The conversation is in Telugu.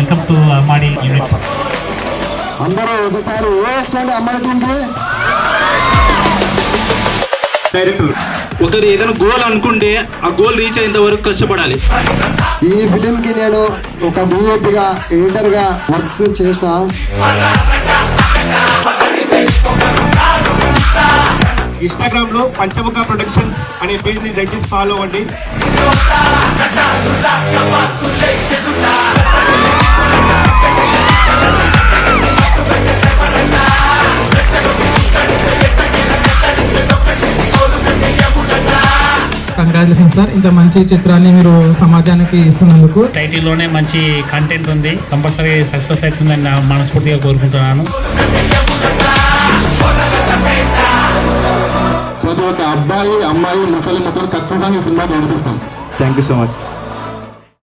Welcome to అమ్మాడి unit. అందరూ ఒకసారి వేసుకోండి అమ్మాడి టీంకి. డైరెక్టర్ ఒకరు ఏదైనా గోల్ అనుకుంటే ఆ గోల్ రీచ్ అయ్యేంత వరకు కష్టపడాలి. ఈ ఫిలింకి నేను ఒక డిఓపిగా ఎడిటర్గా వర్క్స్ చేసిన. ఇన్స్టాగ్రామ్లో పంచముఖ ప్రొడక్షన్స్ అనే పేజ్ని దయచేసి ఫాలో అవ్వండి. కంగ్రాచులేషన్ సార్, ఇంత మంచి చిత్రాన్ని మీరు సమాజానికి ఇస్తున్నందుకు. టైటిల్లోనే మంచి కంటెంట్ ఉంది, కంపల్సరీ సక్సెస్ అవుతుందని నా మనస్ఫూర్తిగా కోరుకుంటున్నాను. ప్రతి ఒక్క అబ్బాయి అమ్మాయి ముసలి మొత్తం ఖచ్చితంగా ఈ సినిమా నడిపిస్తాం. Thank you so much.